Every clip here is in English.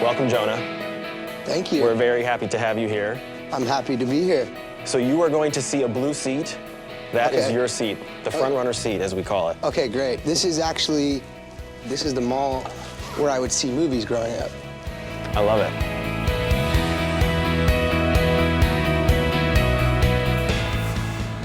Welcome, Jonah. Thank you. We're very happy to have you here. I'm happy to be here. So you are going to see a blue seat. That is your seat, the front runner seat, as we call it. Okay, great. This is the mall where I would see movies growing up. I love it.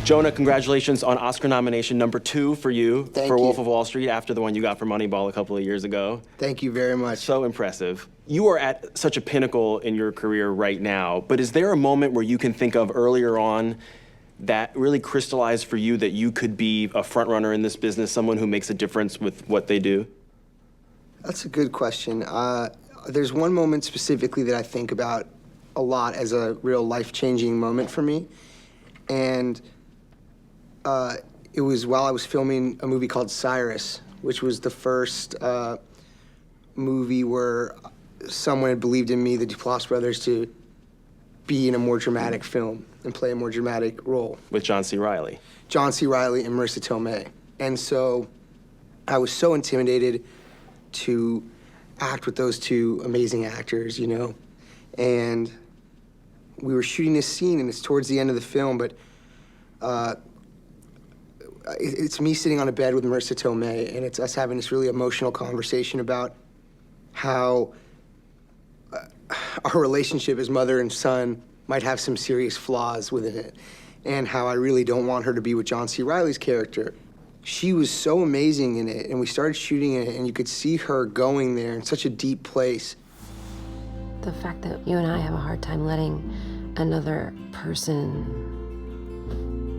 Jonah, congratulations on Oscar nomination #2 for you for Wolf of Wall Street after the one you got for Moneyball a couple of years ago. Thank you very much. So impressive. You are at such a pinnacle in your career right now, but is there a moment where you can think of earlier on that really crystallized for you that you could be a front runner in this business, someone who makes a difference with what they do? That's a good question. There's one moment specifically that I think about a lot as a real life-changing moment for me. And it was while I was filming a movie called Cyrus, which was the first movie where someone had believed in me, the Duplass brothers, to be in a more dramatic film and play a more dramatic role. With John C. Reilly. John C. Reilly and Marissa Tomei. And so I was so intimidated to act with those two amazing actors, you know? And we were shooting this scene, and it's towards the end of the film, but it's me sitting on a bed with Marissa Tomei, and it's us having this really emotional conversation about how our relationship as mother and son might have some serious flaws within it, and how I really don't want her to be with John C. Reilly's character. She was so amazing in it, and we started shooting it, and you could see her going there in such a deep place. The fact that you and I have a hard time letting another person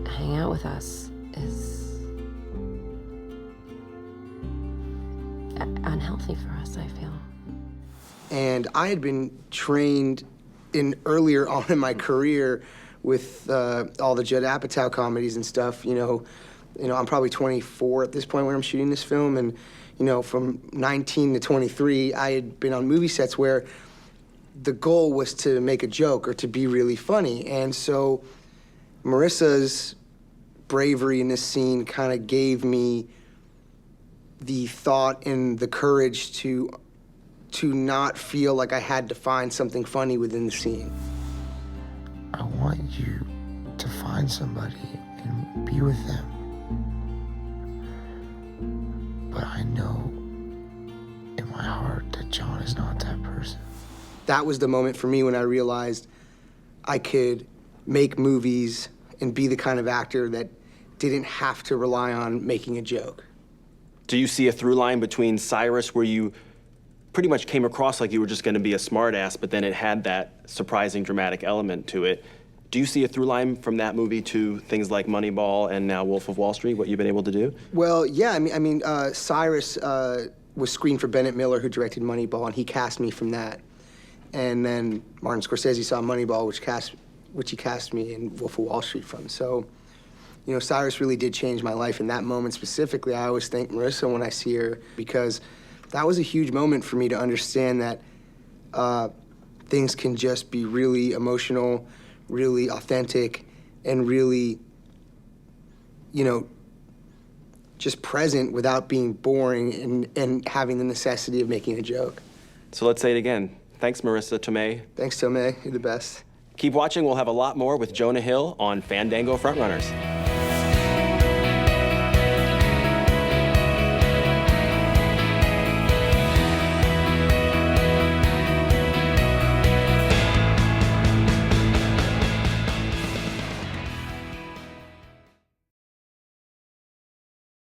hang out with us is unhealthy for us, I feel. And I had been trained earlier on in my career with all the Judd Apatow comedies and stuff. You know, I'm probably 24 at this point when I'm shooting this film, and you know, from 19 to 23, I had been on movie sets where the goal was to make a joke or to be really funny. And so Marissa's bravery in this scene kind of gave me the thought and the courage to not feel like I had to find something funny within the scene. I want you to find somebody and be with them. But I know in my heart that John is not that person. That was the moment for me when I realized I could make movies and be the kind of actor that didn't have to rely on making a joke. Do you see a through line between Cyrus, where you pretty much came across like you were just going to be a smartass, but then it had that surprising dramatic element to it? Do you see a through line from that movie to things like Moneyball and now Wolf of Wall Street, what you've been able to do? Well, yeah, I mean, Cyrus was screened for Bennett Miller, who directed Moneyball, and he cast me from that. And then Martin Scorsese saw Moneyball, which he cast me in Wolf of Wall Street from. So, you know, Cyrus really did change my life in that moment specifically. I always thank Marissa when I see her, because that was a huge moment for me to understand that things can just be really emotional, really authentic, and really, you know, just present without being boring and having the necessity of making a joke. So let's say it again. Thanks, Marissa Tomei. Thanks, Tomei. You're the best. Keep watching. We'll have a lot more with Jonah Hill on Fandango FrontRunners.